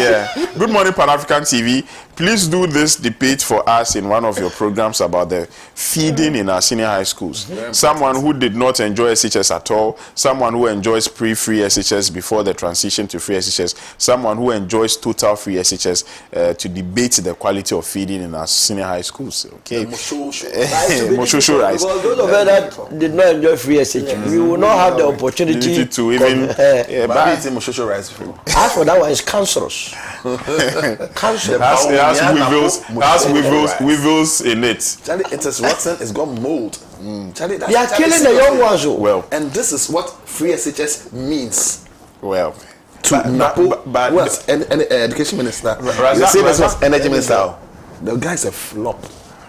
Yeah. Good morning, Pan-African TV. Please do this debate for us in one of your programs about the feeding in our senior high schools. Someone who did not enjoy SHS at all, someone who enjoys pre-free SHS before the transition to free SHS, someone who enjoys total free SHS, to debate the quality of feeding in our senior high schools. Okay. Moshosho rice. Because those of us that did not enjoy free SHS, we will not have the opportunity to even buy Moshosho rice. As for that one, it's cancerous. It has weevils in it. Charlie, it is rotten. It's got mold. Charlie, they are killing the young ones. Well, and this is what free SHS means. Well, but education minister, the same as was energy minister. The guy is a flop.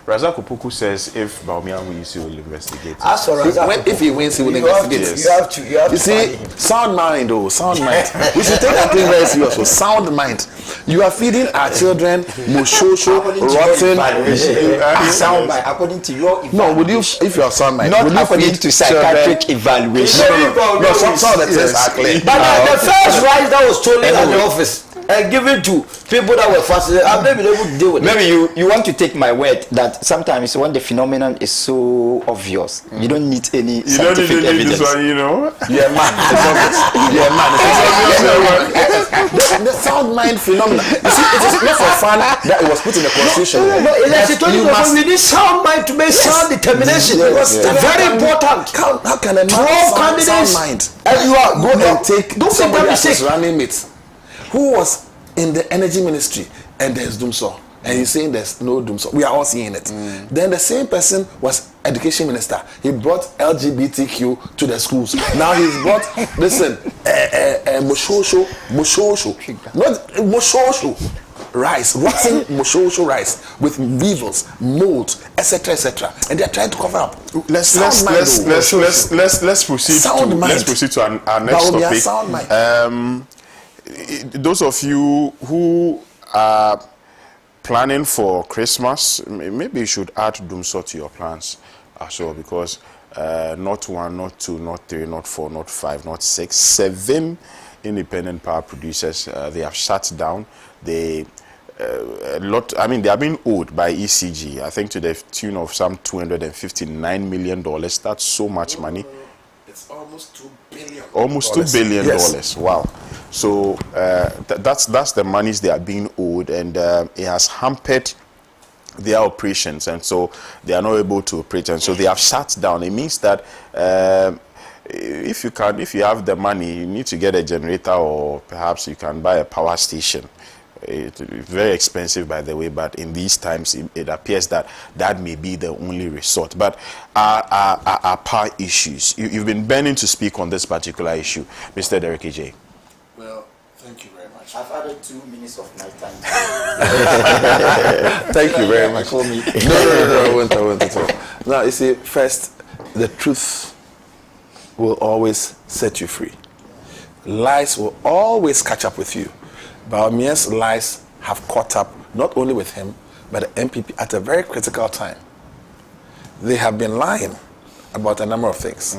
Razak Opoku says if Bawumia wins, he will investigate. As for Razak, if he wins, he will investigate. You have to. You see, sound mind, sound mind. We should take that thing very serious. So, sound mind. You are feeding our children moshosho, rotten. Sound mind, according to your evaluation. No, would you, if you are sound mind, not according to psychiatric evaluation. No, some of the tests are clear. But the first rice that was stolen at the office and given to people that were fasting, I've never been able to deal with it. Maybe you want to take my word that sometimes when the phenomenon is so obvious, you don't need any scientific evidence. This one, you know? Yeah, man. The sound mind phenomenon. You see, it is not for fun that it was put in the constitution. We need sound mind to make sound determination. Very important. How can a man sound mind? And you are go and take somebody as running mate who was in the energy ministry, and there's Dumso, and he's saying there's no Dumso. We are all seeing it. Then the same person was education minister. He brought LGBTQ to the schools. Now he's brought moshosho, not moshosho rice, rotten moshosho rice with weevils, mold, etc., and they are trying to cover up. Let's proceed. Let's proceed to our next topic. Sound mind. Those of you who are planning for Christmas, maybe you should add Dumso to your plans as well, because not 1, not 2, not 3, not 4, not 5, not 6, 7 independent power producers, they have shut down. They they are being owed by ECG, I think to the tune of some $259 million. That's so much money. It's almost $2 billion. Almost $2 billion. Yes. Wow. So that's the monies they are being owed, and it has hampered their operations, and so they are not able to operate, and so they have shut down. It means that if you have the money, you need to get a generator, or perhaps you can buy a power station. It's very expensive, by the way, but in these times it appears that may be the only resort. But our power issues, you've been burning to speak on this particular issue, Mr. Derek AJ. Well, thank you very much. I've added 2 minutes of my time. Thank you very much. No, I won't at all. Now, you see, first, the truth will always set you free. Lies will always catch up with you. Bawumia's lies have caught up not only with him, but the MPP at a very critical time. They have been lying about a number of things.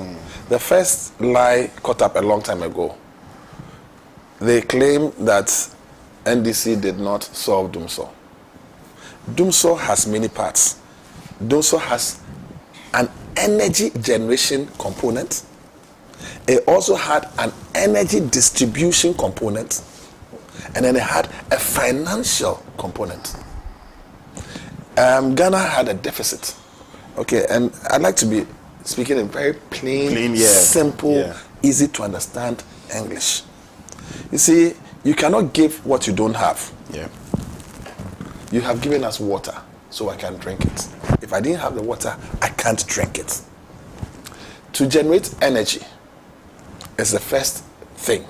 The first lie caught up a long time ago. They claim that NDC did not solve Dumso. Dumso has many parts. Dumso has an energy generation component. It also had an energy distribution component. And then it had a financial component. Ghana had a deficit. Okay, and I'd like to be speaking in very plain simple, easy to understand English. You see, you cannot give what you don't have. Yeah. You have given us water, so I can drink it. If I didn't have the water, I can't drink it. To generate energy is the first thing.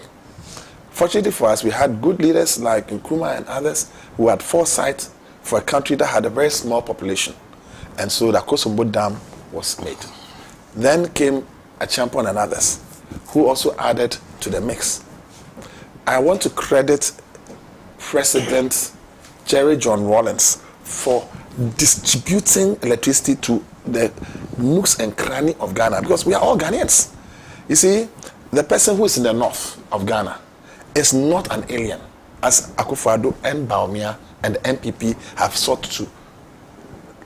Fortunately for us, we had good leaders like Nkrumah and others who had foresight for a country that had a very small population. And so the Kosombo Dam was made. Then came a champion and others who also added to the mix. I want to credit President Jerry John Rawlings for distributing electricity to the nooks and crannies of Ghana, because we are all Ghanaians. You see, the person who is in the north of Ghana is not an alien. as Akufo-Addo and Bawumia and the NPP have sought to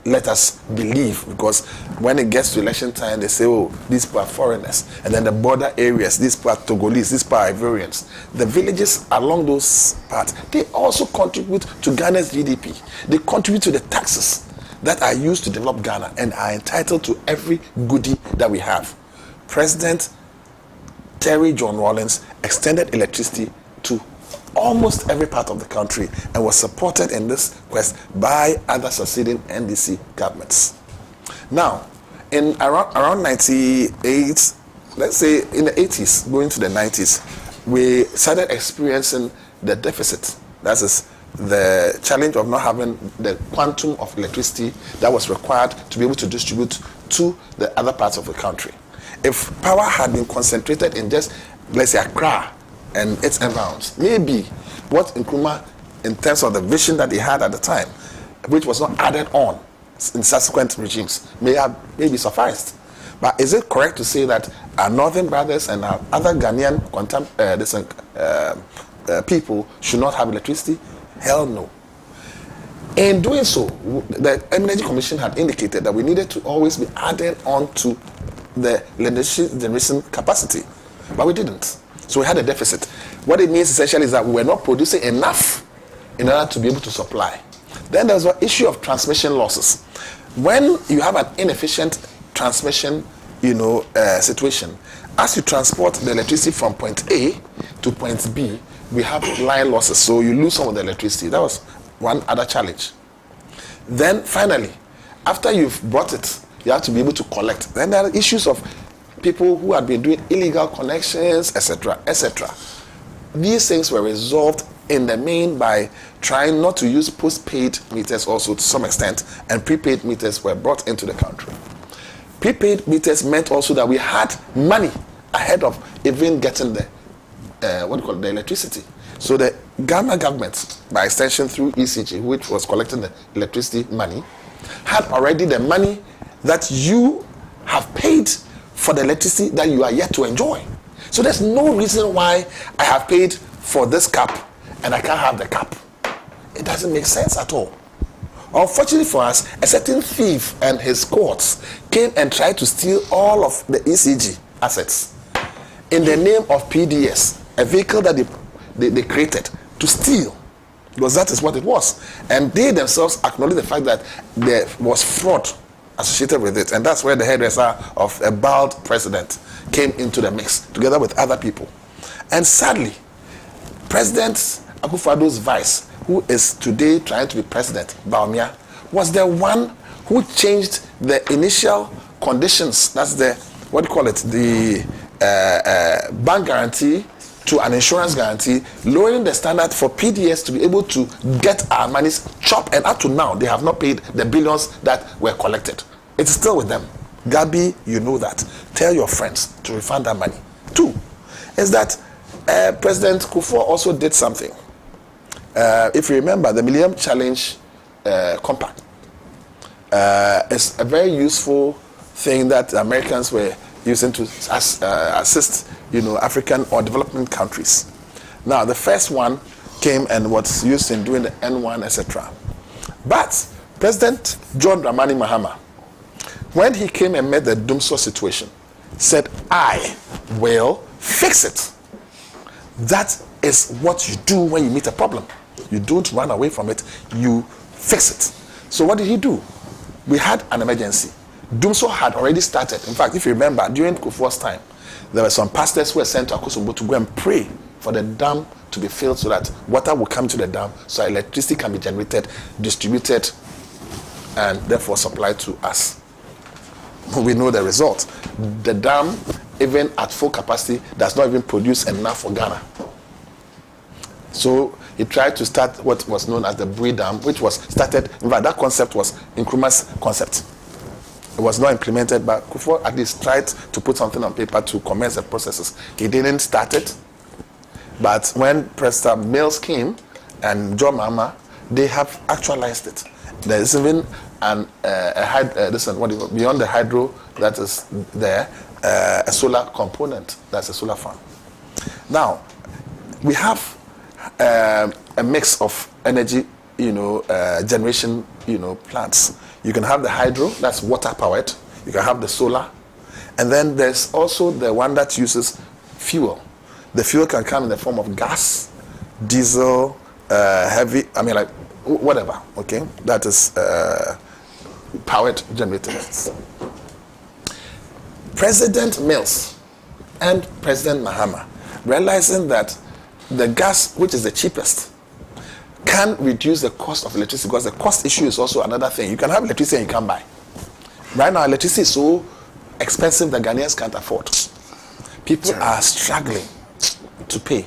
let us believe, because when it gets to election time, they say, oh, these people are foreigners. And then the border areas, these people are Togolese, these people are Ivorians. The villages along those parts, they also contribute to Ghana's GDP. They contribute to the taxes that are used to develop Ghana and are entitled to every goodie that we have. President Terry John Rawlings extended electricity to almost every part of the country and was supported in this quest by other succeeding NDC governments. Now, in around 98, let's say in the 80s, going to the 90s, we started experiencing the deficit. That is the challenge of not having the quantum of electricity that was required to be able to distribute to the other parts of the country. If power had been concentrated in just, let's say, Accra and its environs, maybe what Nkrumah, in terms of the vision that he had at the time, which was not added on in subsequent regimes, maybe sufficed. But is it correct to say that our northern brothers and our other Ghanaian people should not have electricity? Hell no. In doing so, the Energy Commission had indicated that we needed to always be adding on to the generation capacity, but we didn't. So we had a deficit. What it means essentially is that we were not producing enough in order to be able to supply. Then there's an issue of transmission losses. When you have an inefficient transmission, situation, as you transport the electricity from point A to point B, we have line losses. So you lose some of the electricity. That was one other challenge. Then finally, after you've brought it, you have to be able to collect. Then there are issues of people who had been doing illegal connections, etc., etc. These things were resolved in the main by trying not to use postpaid meters also to some extent, and prepaid meters were brought into the country. Prepaid meters meant also that we had money ahead of even getting the the electricity. So the Ghana government, by extension through ECG, which was collecting the electricity money, had already the money that you have paid for the electricity that you are yet to enjoy. So there's no reason why I have paid for this cap and I can't have the cap. It doesn't make sense at all. Unfortunately for us, a certain thief and his cohorts came and tried to steal all of the ECG assets in the name of PDS, a vehicle that they created to steal, because that is what it was. And they themselves acknowledge the fact that there was fraud associated with it, and that's where the hairdresser of a bald president came into the mix together with other people. And sadly, President Akufo-Addo's vice, who is today trying to be president, Bawumia, was the one who changed the initial conditions. That's the bank guarantee to an insurance guarantee, lowering the standard for PDS to be able to get our monies chopped, and up to now they have not paid the billions that were collected. It's still with them. Gabi, you know that. Tell your friends to refund that money. Two, is that President Kufuor also did something. If you remember, the Millennium Challenge Compact is a very useful thing that Americans were using to assist, African or developing countries. Now, the first one came and was used in doing the N1, etc. But President John Dramani Mahama, when he came and met the Dumsor situation, said, I will fix it. That is what you do when you meet a problem. You don't run away from it, you fix it. So what did he do? We had an emergency. Dumsor had already started. In fact, if you remember, during Kufuor's time, there were some pastors who were sent to Akosombo to go and pray for the dam to be filled so that water will come to the dam, so electricity can be generated, distributed, and therefore supplied to us. We know the result. The dam, even at full capacity, does not even produce enough for Ghana. So he tried to start what was known as the Bui Dam, which was started, in fact, that concept was Nkrumah's concept. It was not implemented, but Kufuor at least tried to put something on paper to commence the processes. He didn't start it, but when President Mills came and John Mahama, they have actualized it. There is even beyond the hydro that is there, a solar component. That's a solar farm. Now, we have a mix of energy, generation, plants. You can have the hydro, that's water powered. You can have the solar. And then there's also the one that uses fuel. The fuel can come in the form of gas, diesel, whatever, okay? That is powered generators. President Mills and President Mahama, realizing that the gas, which is the cheapest, can reduce the cost of electricity, because the cost issue is also another thing. You can have electricity and you can't buy. Right now, electricity is so expensive that Ghanaians can't afford. People are struggling to pay.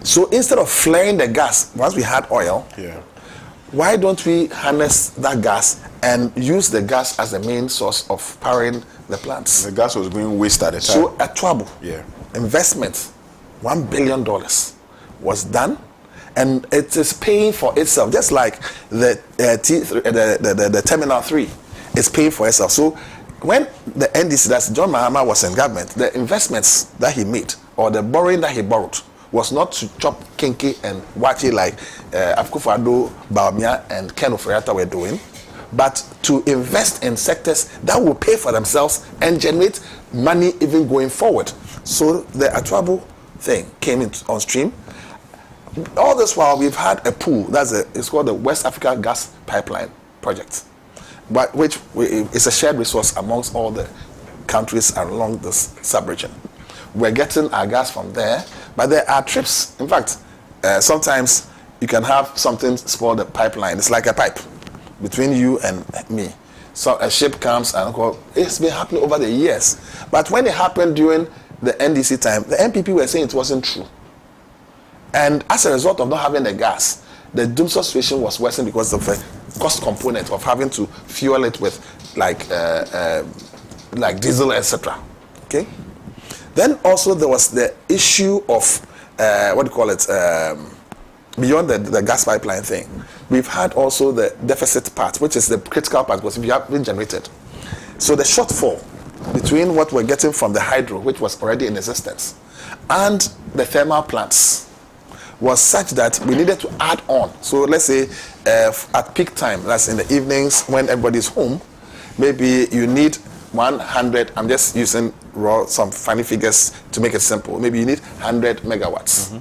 So instead of flaring the gas, once we had oil, why don't we harness that gas and use the gas as the main source of powering the plants? The gas was being wasted at the time. So at Trouble, investment, $1 billion was done, and it is paying for itself, just like the Terminal 3 is paying for itself. So when the NDC, that's John Mahama, was in government, the investments that he made, or the borrowing that he borrowed, was not to chop kinky and wachi like Akufo-Addo, Bawumia, and Ken Ofori-Atta were doing, but to invest in sectors that will pay for themselves and generate money even going forward. So the Atuabo thing came on stream. All this while, we've had a pool, it's called the West Africa Gas Pipeline Project, but which is a shared resource amongst all the countries along this sub-region. We're getting our gas from there, but there are trips. In fact, sometimes you can have something spoil the pipeline. It's like a pipe between you and me. So a ship comes and it's been happening over the years. But when it happened during the NDC time, the NPP were saying it wasn't true. And as a result of not having the gas, the doomsday situation was worsened because of the cost component of having to fuel it with like diesel, etc. Okay. Then also there was the issue of beyond the gas pipeline thing. We've had also the deficit part, which is the critical part, because if you have been generated. So the shortfall between what we're getting from the hydro, which was already in existence, and the thermal plants was such that we needed to add on. So let's say at peak time, that's in the evenings when everybody's home, maybe you need 100, I'm just using some funny figures to make it simple. Maybe you need 100 megawatts.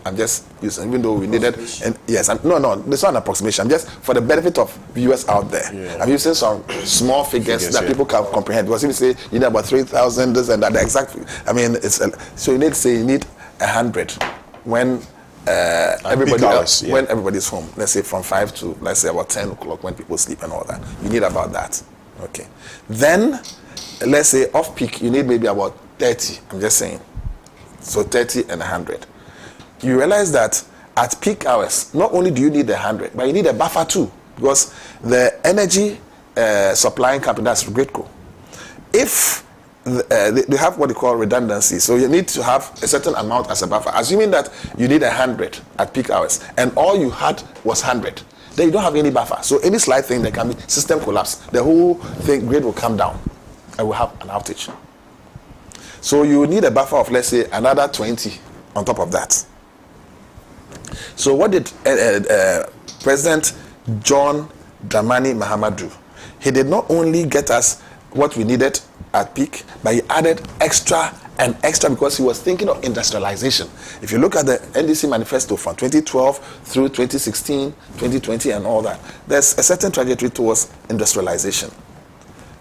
I'm just using, even though we needed, and yes, no, this is not an approximation. I'm just for the benefit of viewers out there. I'm using some small figures that people can comprehend. Because if you say you need about 3,000, this and that, the exact, so you need to say you need 100 when everybody else, when everybody's home. Let's say from 5 to let's say about 10 o'clock when people sleep and all that. You need about that. Okay. Then let's say off peak, you need maybe about 30. I'm just saying. So 30 and 100. You realize that at peak hours, not only do you need 100, but you need a buffer too, because the energy supplying company, that's Gridco, if they have what they call redundancy, so you need to have a certain amount as a buffer. Assuming that you need 100 at peak hours, and all you had was 100, then you don't have any buffer. So any slight thing, there can be system collapse. The whole thing, grid will come down, and we'll have an outage. So you need a buffer of, let's say, another 20 on top of that. So what did President John Dramani Mahama do? He did not only get us what we needed at peak, but he added extra and extra because he was thinking of industrialization. If you look at the NDC manifesto from 2012 through 2016, 2020 and all that, there's a certain trajectory towards industrialization.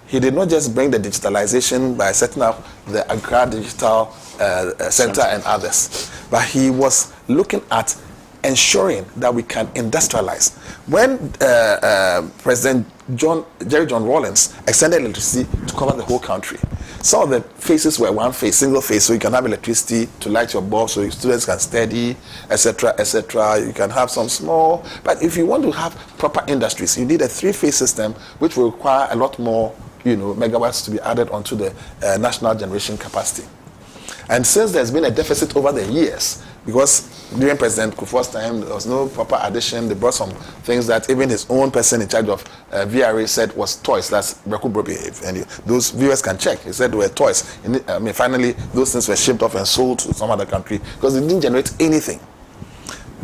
He did not just bring the digitalization by setting up the Accra Digital Center and others, but he was looking at ensuring that we can industrialize. When President Jerry John Rawlings extended electricity to cover the whole country, some of the phases were one phase, single phase, so you can have electricity to light your bulb so your students can study, etc., etc. You can have some small, but if you want to have proper industries, you need a three-phase system, which will require a lot more, megawatts to be added onto the national generation capacity. And since there's been a deficit over the years, because during President Kufuor's time, there was no proper addition. They brought some things that even his own person in charge of VRA said was toys. That's Breku Brobe. And those viewers can check. He said they were toys. Finally, those things were shipped off and sold to some other country because they didn't generate anything.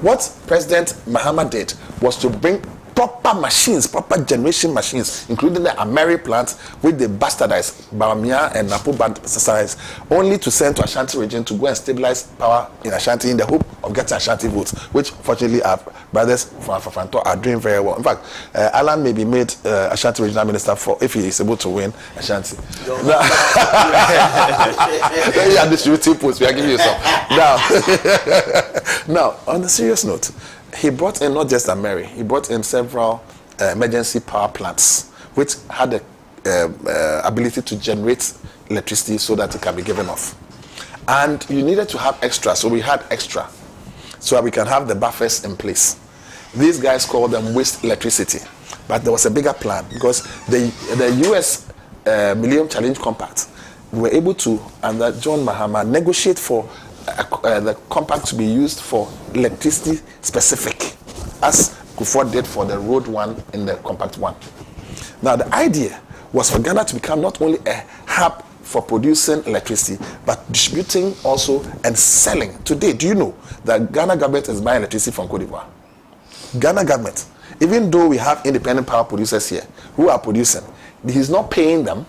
What President Mahama did was to bring proper machines, proper generation machines, including the Ameri plant, which they bastardized, Baumia and Napo bastardized, only to send to Ashanti region to go and stabilize power in Ashanti in the hope of getting Ashanti votes, which fortunately our brothers from Afafanto are doing very well. In fact, Alan may be made Ashanti regional minister for if he is able to win Ashanti. You are distributing posts, we are giving you some. Now, on a serious note, he brought in not just Ameri, he brought in several emergency power plants, which had the ability to generate electricity so that it can be given off. And you needed to have extra, so we had extra, so that we can have the buffers in place. These guys called them waste electricity, but there was a bigger plan because the US Millennium Challenge Compact were able to, under John Mahama, negotiate for the compact to be used for electricity specific, as Kufuor did for the road one in the compact one. Now the idea was for Ghana to become not only a hub for producing electricity, but distributing also and selling. Today, do you know that Ghana government is buying electricity from Cote d'Ivoire? Ghana government, even though we have independent power producers here who are producing, he's not paying them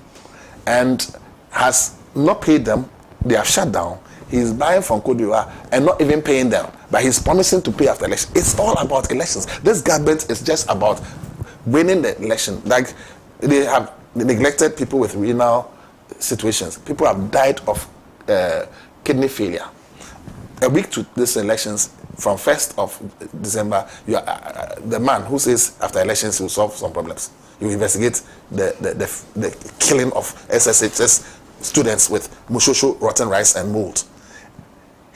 and has not paid them, they have shut down. He's buying from Cote d'Ivoire and not even paying them, but he's promising to pay after election. It's all about elections. This government is just about winning the election. Like they have neglected people with renal situations. People have died of kidney failure. A week to these elections, from 1st of December, you are, the man who says after elections he will solve some problems. You investigate the killing of SSHS students with mushosho, rotten rice, and mold.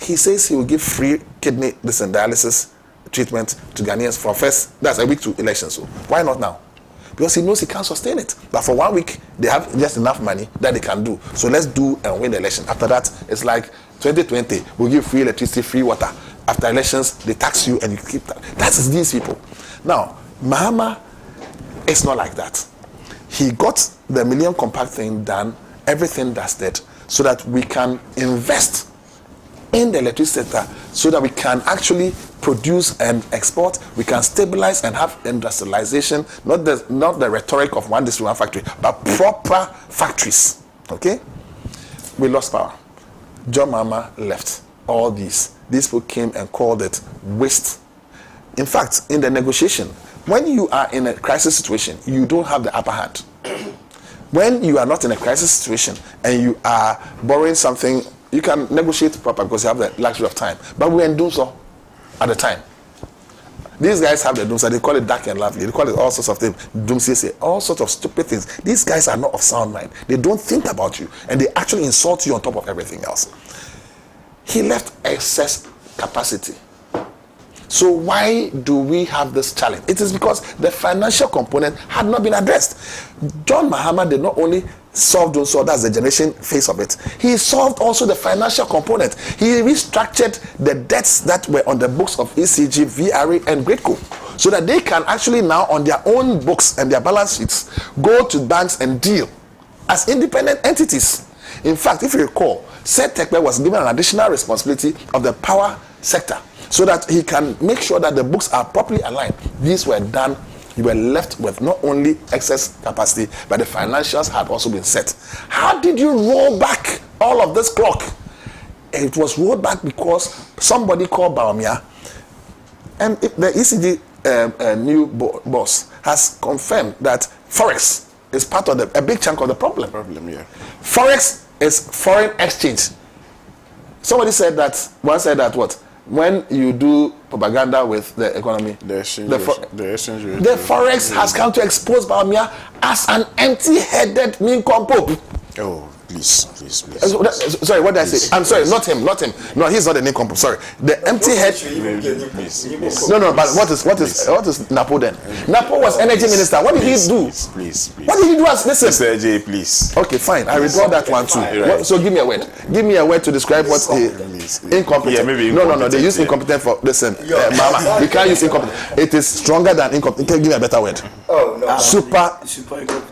He says he will give free kidney dialysis treatment to Ghanaians from first, that's a week to election. So why not now? Because he knows he can't sustain it. But for 1 week, they have just enough money that they can do. So let's do and win the election. After that, it's like 2020, we'll give free electricity, free water. After elections, they tax you and you keep that. That's these people. Now, Mahama, it's not like that. He got the Millennium Compact thing done, everything that's dead, so that we can invest in the electricity sector so that we can actually produce and export, we can stabilize and have industrialization, not the rhetoric of one district, one factory, but proper factories. Okay? We lost power. John Mahama left all these. These people came and called it waste. In fact, in the negotiation, when you are in a crisis situation, you don't have the upper hand. When you are not in a crisis situation and you are borrowing something, you can negotiate proper because you have the luxury of time. But we didn't do so at the time. These guys have the doomsday. They call it dark and lovely. They call it all sorts of things. Doomsday, all sorts of stupid things. These guys are not of sound mind. They don't think about you. And they actually insult you on top of everything else. He left excess capacity. So why do we have this challenge? It is because the financial component had not been addressed. John Mahama did not only solve Donso, that's the generation phase of it. He solved also the financial component. He restructured the debts that were on the books of ECG, VRA, and Greatco, so that they can actually now on their own books and their balance sheets go to banks and deal as independent entities. In fact, if you recall, Seth Tekpe was given an additional responsibility of the power sector so that he can make sure that the books are properly aligned. These were done. You were left with not only excess capacity, but the financials had also been set. How did you roll back all of this clock? It was rolled back because somebody called Baumia, and the ECG new boss has confirmed that Forex is part of a big chunk of the problem. Yeah. Forex is foreign exchange. Somebody said that, one said that what? When you do propaganda with the economy, the Forex has come to expose Baumia as an empty-headed nincompoop. Oh, please. Sorry, what did I say? I'm sorry, not him. No, he's not a nincompoop. Sorry, the empty-head. Please. No, but what is Napo then? Napo was energy minister. What did he do? Please. What did he do? Listen, Mr. J, please. Okay, fine. I withdraw that one too. Right. So give me a word. Give me a word to describe what incompetent. Yeah, maybe No. incompetent, They use incompetent for. Listen, Mama, we can't use incompetent. It is stronger than incompetent. Can you give me a better word? Oh no. Super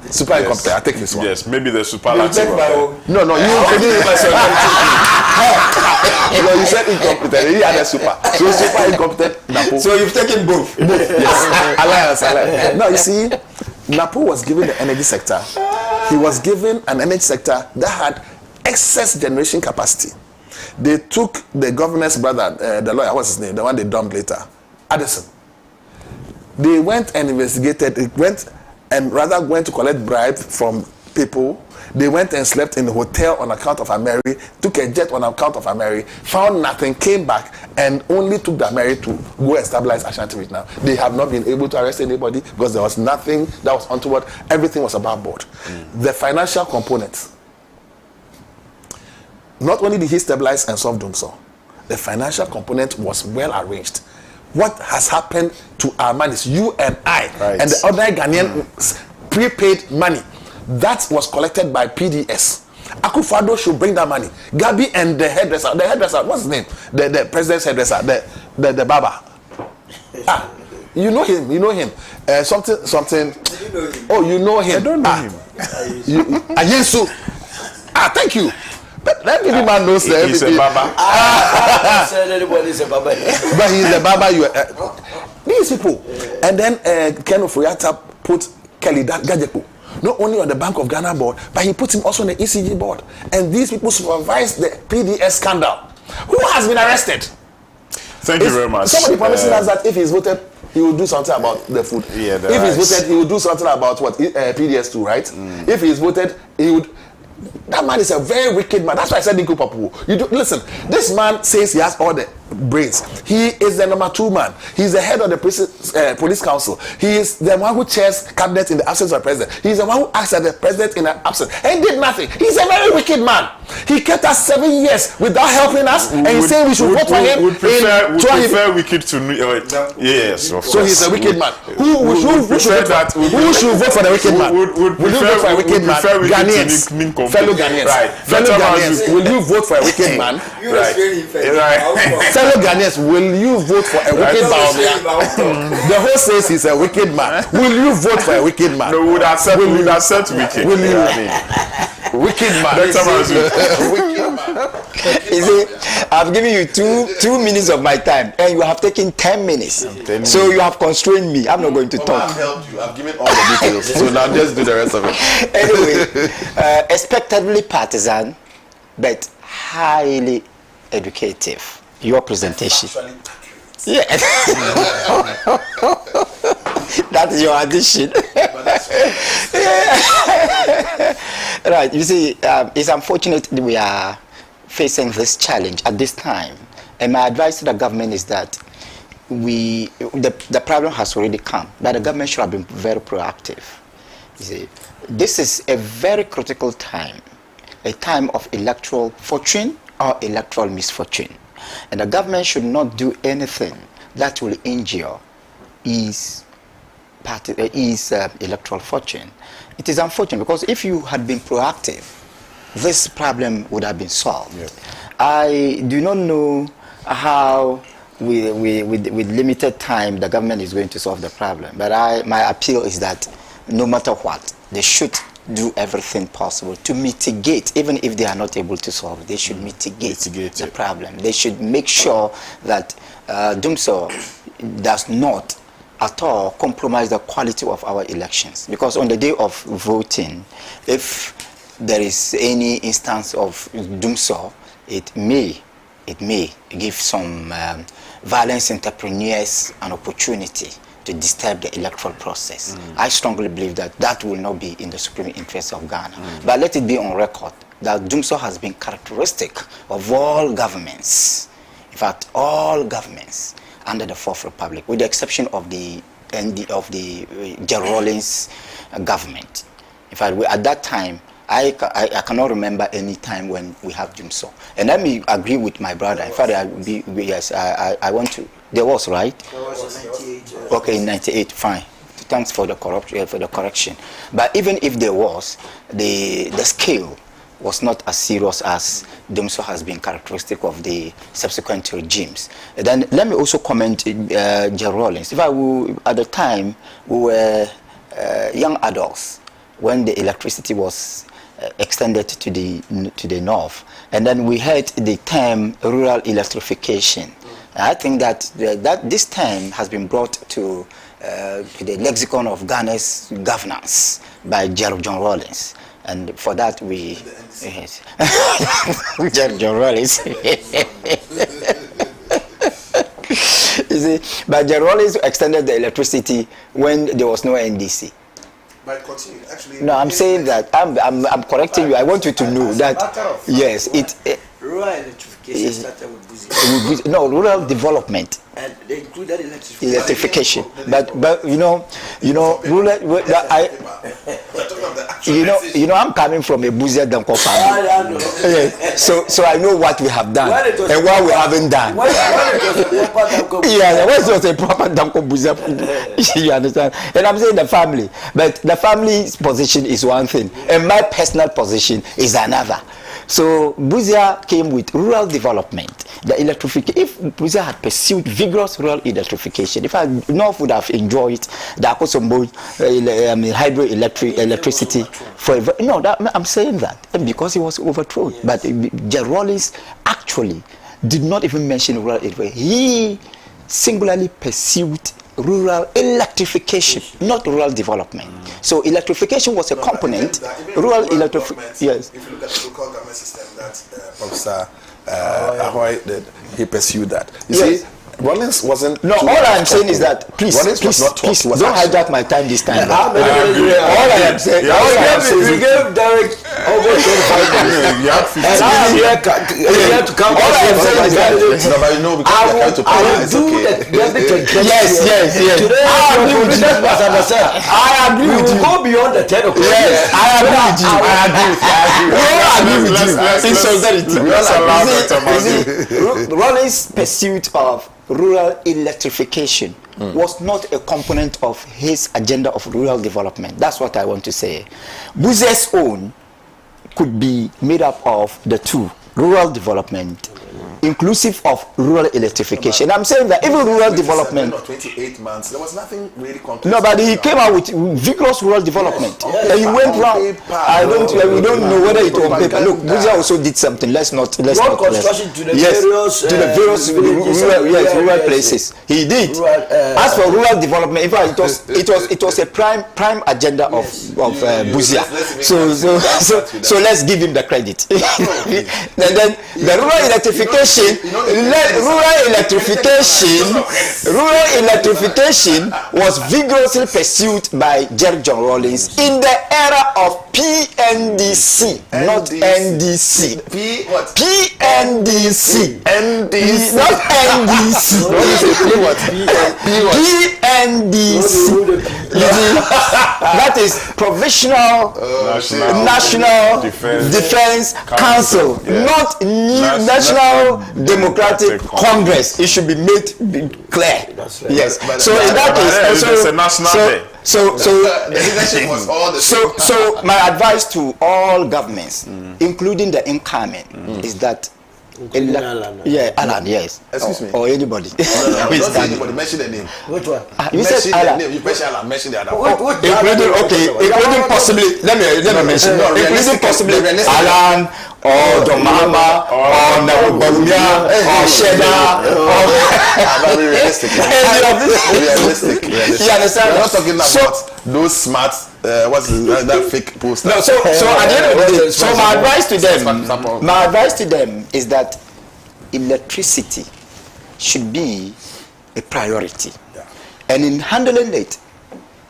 Super incompetent. I take this one. Yes, maybe the You superlative. take my own. No, you no, you said incompetent. He had a super. So super incompetent. Napo. So you've taken both. Yes. Alliance. No, you see, Napo was given the energy sector. He was given an energy sector that had excess generation capacity. They took the governor's brother, the lawyer, what's his name, the one they dumped later, Addison. They went and investigated. It went and rather went to collect bribes from people. They went and slept in the hotel on account of Ameri, took a jet on account of Ameri, found nothing, came back, and only took the Ameri to go and stabilize Ashanti Ridge now. They have not been able to arrest anybody because there was nothing that was untoward. Everything was above board. The financial components. Not only did he stabilize and solve Dumsor, the financial component was well arranged. What has happened to our money is you and I and the ordinary Ghanaian prepaid money that was collected by PDS. Akufo-Addo should bring that money. Gabi and the hairdresser, what's his name? The president's hairdresser, the barber. You know him. Something. You know him. Oh, you know him. I don't know him. Ayensu. Thank you. But that baby man knows that He's a barber. Said anybody's a baba. But he's the barber. These people. And then Ken Oforiatta put Kelly Gajepo not only on the Bank of Ghana board, but he put him also on the ECG board. And these people supervised the PDS scandal. Who has been arrested? Thank you very much. Somebody promising us that if he's voted, he will do something about the food. Yeah, if he's voted, he will do something about what PDS too, right? If he's voted, he would. That man is a very wicked man. That's why I said Ninku Papu. Listen, this man says he has all the brains. He is the number 2 man. He's the head of the police council. He is the one who chairs cabinet in the absence of the president. He's the one who acts as the president in the absence. And he did nothing. He's a very wicked man. He kept us 7 years without helping us, and he's saying we should vote for him. Would prefer wicked to yes. Of so course. he's a wicked man. Who should vote for the wicked man? Will you vote for a wicked man? Ghanaians, fellow Ghanaians, right? Fellow Ghanaians, will you vote for a wicked man? You restrain him first. Right. Fellow Ghanaians, will you vote for a wicked man? The whole says he's a wicked man. Will you vote for a wicked man? No, would accept wicked. Will you? Wicked man. Wicked man. You see, I've given you two minutes of my time, and you have taken 10 minutes. So you have constrained me. I'm not going to talk. I've helped you. I've given all the details. So now just do the rest of it. Anyway, expectedly partisan, but highly educative. Your presentation. Yeah. That is your addition. Right. You see, it's unfortunate that we are facing this challenge at this time. And my advice to the government is that the problem has already come, but the government should have been very proactive. You see, this is a very critical time, a time of electoral fortune or electoral misfortune. And the government should not do anything that will injure his electoral fortune. It is unfortunate because if you had been proactive, this problem would have been solved. Yep. I do not know how with limited time the government is going to solve the problem, but my appeal is that no matter what, they should do everything possible to mitigate, even if they are not able to solve it. They should mitigate the problem. They should make sure that Dumsor does not at all compromise the quality of our elections. Because on the day of voting, if there is any instance of Dumsor, it may give some violence entrepreneurs an opportunity to disturb the electoral process. I strongly believe that will not be in the supreme interest of Ghana. But let it be on record that Dumsor has been characteristic of all governments. In fact, all governments under the Fourth Republic, with the exception of the Gerald Rawlings government. In fact, at that time, I cannot remember any time when we have Dumsor. And let me agree with my brother. In fact, I want to. There was, right? There was in 98. Okay, in 98, fine. Thanks for the correction. But even if there was, the scale was not as serious as Dumsor has been characteristic of the subsequent regimes. And then let me also comment Gerald Rawlings. At the time, we were young adults. when the electricity was extended to the north, and then we heard the term rural electrification. I think that this term has been brought to the lexicon of Ghana's governance by Gerald John Rawlings, and for that we yes. Gerald John Rawlings. You see, but Gerald Rawlings extended the electricity when there was no NDC. Actually, no, I'm saying that I'm correcting you. I want you to know that yes, rural electrification started with Busia. No, rural development. And they included electrification. But rural. I'm coming from a Busia Danko family. I know. So I know what we have done and what we haven't done. When Yes, was a proper Danko Busia. You understand? And I'm saying the family, but the family's position is one thing, and my personal position is another. So Busia came with rural development, the electrification. If Busia had pursued vigorous rural electrification, if North would have enjoyed the Akosombo electricity forever. No, I'm saying that because he was overthrown. Yes. But Gerald Rawlings actually did not even mention rural electrification. He singularly pursued rural electrification, not rural development. So electrification was a component. Rural electrification, yes. If you look at the local government system that Professor Ahoy did, he pursued that. You see, Rawlings wasn't. No, all I'm saying is that please don't hijack my time this time. All I am saying, we gave Derek over 25 minutes. And I am here to come. All I am saying is that I will do the yes. Today, I agree with you. I agree with you. Go beyond the 10 o'clock. Yes, I agree with you. I agree with you. In solidarity. Rawlings' pursuit of rural electrification was not a component of his agenda of rural development. That's what I want to say. Buzia's own could be made up of the two, rural development, inclusive of rural electrification. I'm saying that even rural development. 28 months, there was nothing really concrete. No, but he came out with vigorous rural development. Yes. And he went round. We don't know whether it was on paper. Look, Buzia also did something. Let's not. Construction to the various rural places. He did. As for rural development, in fact, it was a prime agenda of Buzia. So let's give him the credit. And then the rural electrification. Rural electrification was vigorously pursued by Gerald John Rawlings in the era of PNDC, not NDC. PNDC. Not NDC. PNDC. That is Provisional National Defense Council, not National Democratic Congress. It should be made clear. Yes. So in that case, so my advice to all governments, including the incoming, is that Alan, yes. Excuse me. Or anybody. No, anybody. Mention the name. Which one? You said Alan. You mentioned Alan. Mention the other one. Including possibly. Let me mention. Including possibly Alan or Domama or Nabumia or Sheda or. Realistic. You understand? We're not talking about those smart. What's that fake poster? No. So at the end of the day, so my advice to them is that electricity should be a priority, and in handling it,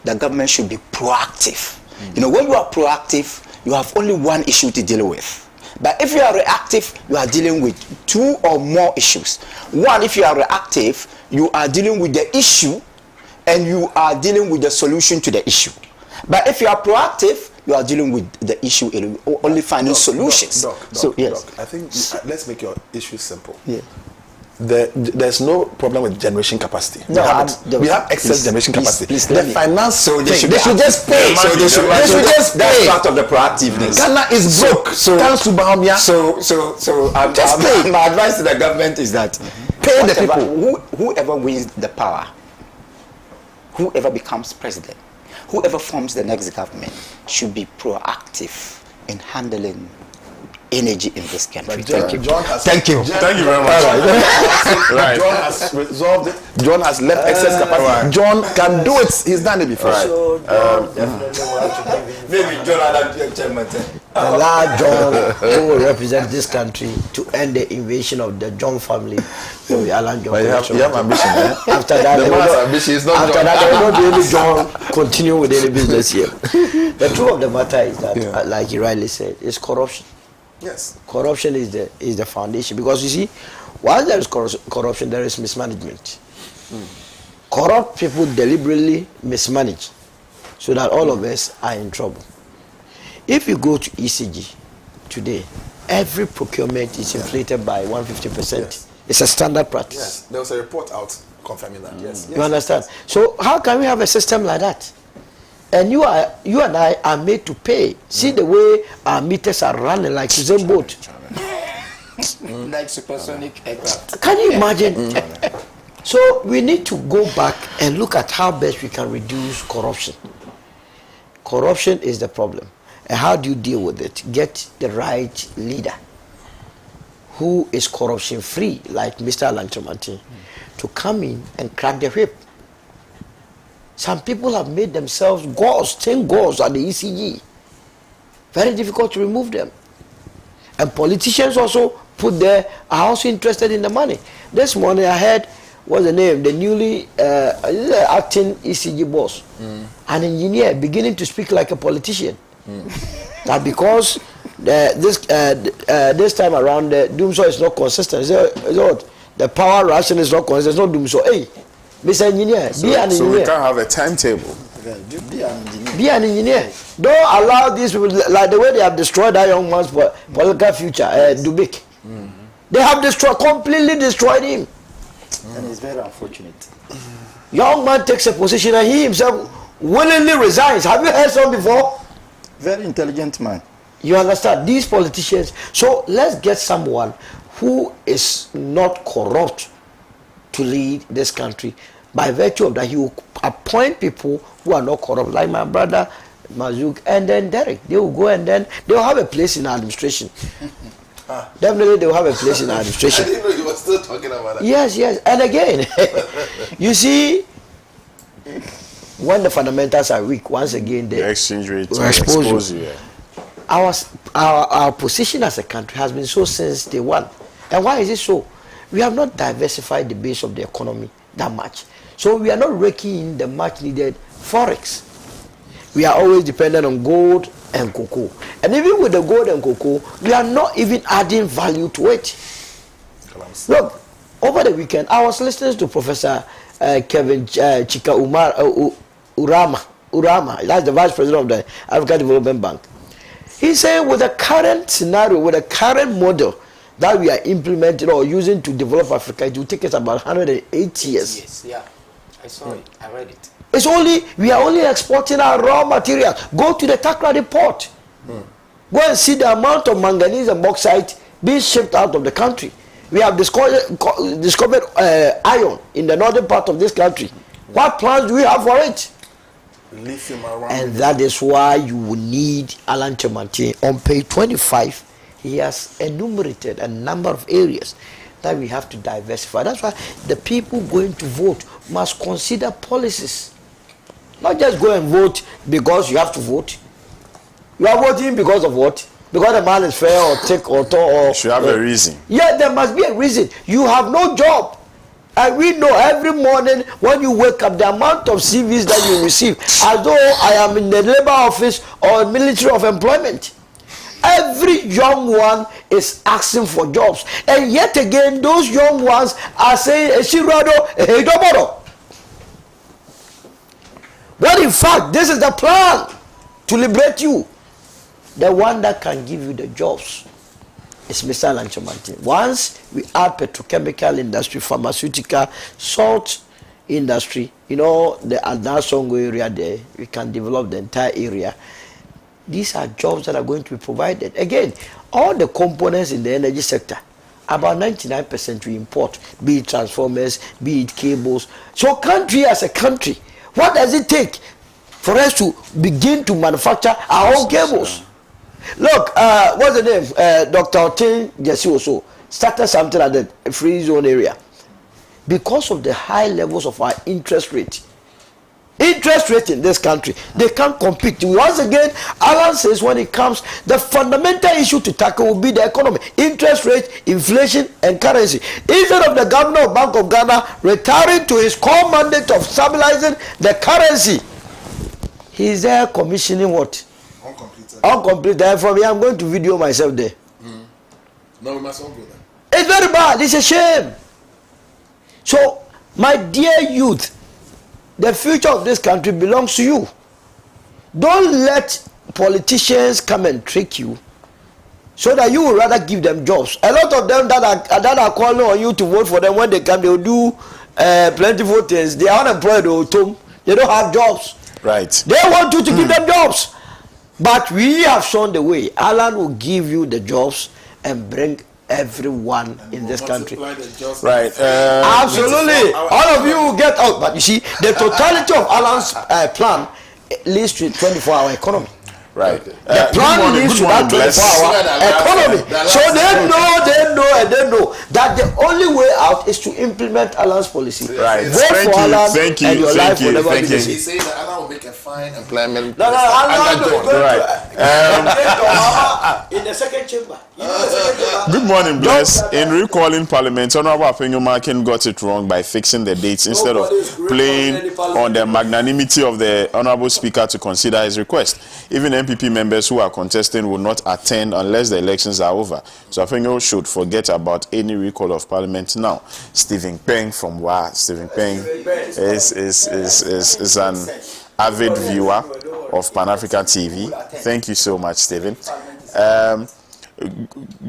the government should be proactive. When you are proactive, you have only one issue to deal with. But if you are reactive, you are dealing with two or more issues. One, if you are reactive, you are dealing with the issue, and you are dealing with the solution to the issue. But if you are proactive, you are dealing with the issue, only finding solutions. Yes. I think let's make your issue simple. Yeah. There's no problem with generation capacity. No, we have excess generation capacity. The finance, so they should just pay. That's part of the proactiveness. Ghana is broke. My advice to the government is that pay the people. Whoever wins the power, whoever becomes president, whoever forms the next government should be proactive in handling energy in this country. Thank you. Thank you very much. Right. John has resolved it. John has left excess capacity. John can do it. He's done it before. So John definitely will have to give it. Maybe John and Chairman. Allow John who will represent this country to end the invasion of the John family. So we allow John. But you have ambition, eh? After that, the man's ambition is not after John. that, there will not be any John continue with any business here. The truth of the matter is that, like he rightly said, it's corruption. Yes. Corruption is the foundation, because you see, once there is corruption, there is mismanagement. Corrupt people deliberately mismanage, so that all of us are in trouble. If you go to ECG today, every procurement is inflated by 150%. Yes. It's a standard practice. Yes. There was a report out confirming that. Yes. You understand? So how can we have a system like that? And you and I are made to pay. See the way our meters are running like Susan boat. Like supersonic aircraft. Can you imagine? So we need to go back and look at how best we can reduce corruption. Corruption is the problem. And how do you deal with it? Get the right leader who is corruption free, like Mr. Alanchomanti, to come in and crack the whip. Some people have made themselves gods, 10 gods at the ECG. Very difficult to remove them. And politicians also put there, are also interested in the money. This morning I heard, what's the name, the newly acting ECG boss, an engineer beginning to speak like a politician. That because this time around, the doomsday is not consistent. The power ration is not consistent, it's not doomsday. Hey, Mr. Engineer, be an engineer. So we can't have a timetable. Be an engineer. Don't allow these people, like the way they have destroyed that young man's political future, Dubik. They have completely destroyed him. And it's very unfortunate. Young man takes a position and he himself willingly resigns. Have you heard some before? Very intelligent man. You understand? These politicians. So let's get someone who is not corrupt to lead this country. By virtue of that, he will appoint people who are not corrupt, like my brother Mazouk and then Derek. They will go and then they will have a place in administration. Definitely, they will have a place in administration. I didn't know you were still talking about that. Yes. And again, you see, when the fundamentals are weak, once again, The exchange rate will will expose you. yeah. Our position as a country has been so since day one. And why is it so? We have not diversified the base of the economy that much. So we are not raking in the much needed forex. We are always dependent on gold and cocoa. And even with the gold and cocoa, we are not even adding value to it. Look, over the weekend, I was listening to Professor Kevin Chika Urama. That's the Vice President of the African Development Bank. He said with the current scenario, with the current model that we are implementing or using to develop Africa, it will take us about 108 years. Yes, yeah. I saw it. I read it. We are only exporting our raw material. Go to the Takrady port. Go and see the amount of manganese and bauxite being shipped out of the country. We have discovered iron in the northern part of this country. What plans do we have for it? Lithium around. And that is why you will need Alan Chemantie. On page 25, he has enumerated a number of areas that we have to diversify. That's why the people going to vote must consider policies. Not just go and vote because you have to vote. You are voting because of what? Because the man is fair or thick or tall or... You should have a reason. Yeah, there must be a reason. You have no job. And we know every morning when you wake up, the amount of CVs that you receive, as though I am in the labor office or Ministry of Employment. Every young one is asking for jobs. And yet again, those young ones are saying, but in fact, this is the plan to liberate you. The one that can give you the jobs is Mr. Lanchomanti. Once we add petrochemical industry, pharmaceutical, salt industry, the Adnasongo area there, we can develop the entire area. These are jobs that are going to be provided. Again, all the components in the energy sector, about 99% we import, be it transformers, be it cables. So country as a country, what does it take for us to begin to manufacture our own cables. Look, what's the name? Dr. Otin Jesse also started something at the free zone area because of the high levels of our interest rate. Interest rate in this country, they can't compete. Once again, Alan says when it comes, the fundamental issue to tackle will be the economy, interest rate, inflation, and currency. Instead of the governor of Bank of Ghana retiring to his core mandate of stabilizing the currency, he is there commissioning what? Uncompleted. And from here, I'm going to video myself there. No, we must all go there. It's very bad. It's a shame. So, my dear youth, the future of this country belongs to you. Don't let politicians come and trick you so that you would rather give them jobs. A lot of them that are calling on you to vote for them, when they come, they will do plentiful things. They are unemployed or home. They don't have jobs. Right. They want you to give them jobs. But we have shown the way. Alan will give you the jobs and bring everyone in this country. Right. Absolutely. All of you will get out. But you see, the totality of Alan's plan leads to a 24-hour economy. Right. The plan leads to that 24-hour economy. So they know that the only way out is to implement Alan's policy. Right. Vote Thank for you. Alan, Thank you. and your life will never be the He same. says that Alan will make a fine employment. No, Alan is going Right. in the second chamber. Good morning, Bless. In recalling Parliament, Honorable Appenyo-Markin got it wrong by fixing the dates instead of playing on the magnanimity of the Honorable Speaker to consider his request. Even MPP members who are contesting will not attend unless the elections are over. So Appenyo should forget about any recall of Parliament now. Stephen Peng from WA. Stephen Peng is an avid viewer of Pan-African TV. Thank you so much, Stephen.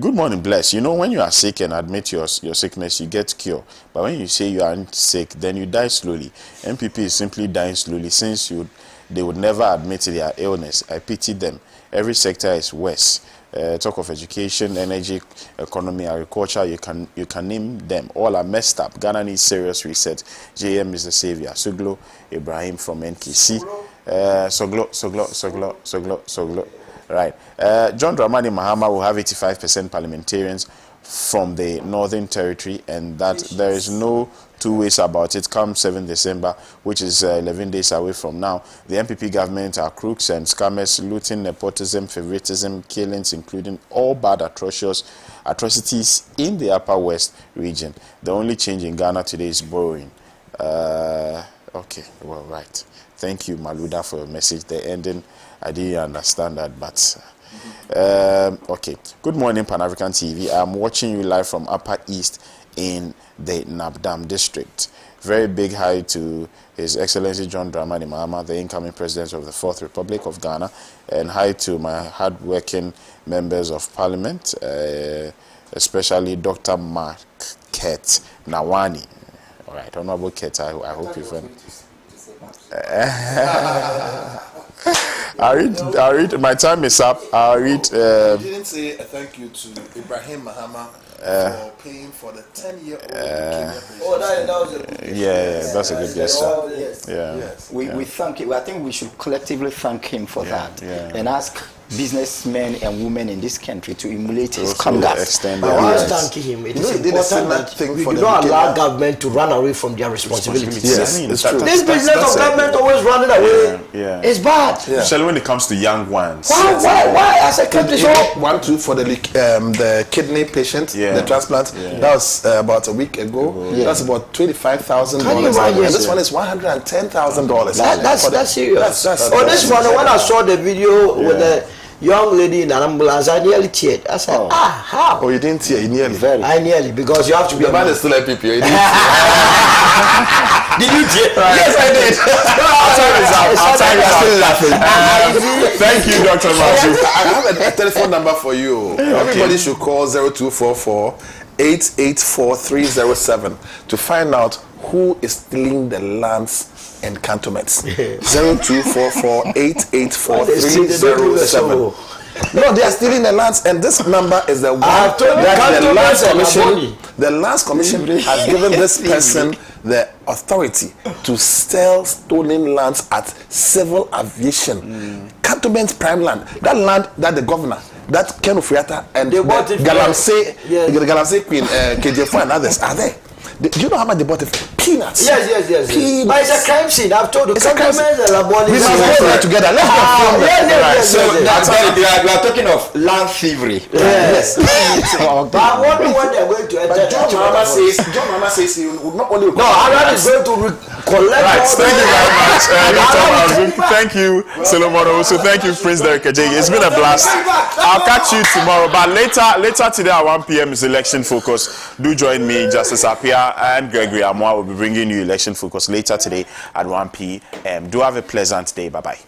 Good morning, Bless. You know, when you are sick and admit your sickness, you get cured. But when you say you aren't sick, then you die slowly. MPP is simply dying slowly since they would never admit their illness. I pity them. Every sector is worse. Talk of education, energy, economy, agriculture, you can name them. All are messed up. Ghana needs serious reset. JM is the savior. Suglo Ibrahim from NKC. Soglo. Right. John Dramani Mahama will have 85% parliamentarians from the Northern Territory, and that there is no two ways about it. Come 7 December, which is 11 days away from now, the MPP government are crooks and scammers, looting, nepotism, favoritism, killings, including all bad atrocities in the Upper West region. The only change in Ghana today is borrowing. Okay, well, right. Thank you, Maluda, for your message. The ending, I didn't understand that, but okay. Good morning, Pan-African TV. I'm watching you live from Upper East in the Nabdam district. Very big hi to His Excellency John Dramani Mahama, the incoming president of the Fourth Republic of Ghana, and hi to my hard-working members of Parliament, especially Dr. Mark Ket Nawani. All right, Honorable Ket, I hope you've I'll read. My time is up. I'll read. You didn't say a thank you to Ibrahim Mahama for paying for the 10-year-old. Yeah, that's a good gesture. Yeah. Yes. We thank you. I think we should collectively thank him for that and ask businessmen and women in this country to emulate his conduct. Extend But their whilst rights. thanking him, it You is know, he did a important similar that thing we for do the not UK allow now. government to run away from their responsibilities. Yes, I mean, it's true. This business of government always running away is bad. Especially when it comes to young ones. Why as a country so? 1-2 for the kidney patient, the transplant. That was about a week ago. That's about $25,000. Can you And imagine? this one is $110,000. That's serious. That's This one, when I saw the video with the young lady in an ambulance, I nearly teared. I said, how? Oh, you didn't hear? You nearly. I nearly, because you have to be The a man man. is still a PP. You didn't Did you tear? Yes, I did. Our time is up. Thank you, Dr. Matthew. I have a telephone number for you. Everybody should call 0244-884-307 to find out who is stealing the lands and cantonments. 0244-884-307. No, they are stealing the lands, and this number is the one have told you, that the lands cantonments and commission. Aboni. The lands commission has given this person the authority to sell stolen lands at civil aviation. Cantonment prime land, that land that the governor, that Ken Ofriata and They bought it for- Galamsey, Yes. Galamsey Queen, KJ4 and others are there. Do you know how much they bought it for? Peanuts. Yes. Peanuts. But it's a crime scene. I've told you. It's a crime scene. Cantonments and Aboni. We must go there together. Let's go film them. Yes. So we are talking of land thievery. Yes. But I wonder when they're going to enter. But John Mama says he would not only. No, Aran is going to collect Right, all thank you very much, Dr. Aran Mazun. will take back. Thank you, Solomon. Also, thank you, Prince Derek Ajay. It's been a blast. I'll catch you tomorrow, but later today at 1 p.m. is Election Focus. Do join me, Justice Apia and Gregory Amwa will be bringing you Election Focus later today at 1 p.m. Do have a pleasant day. Bye-bye.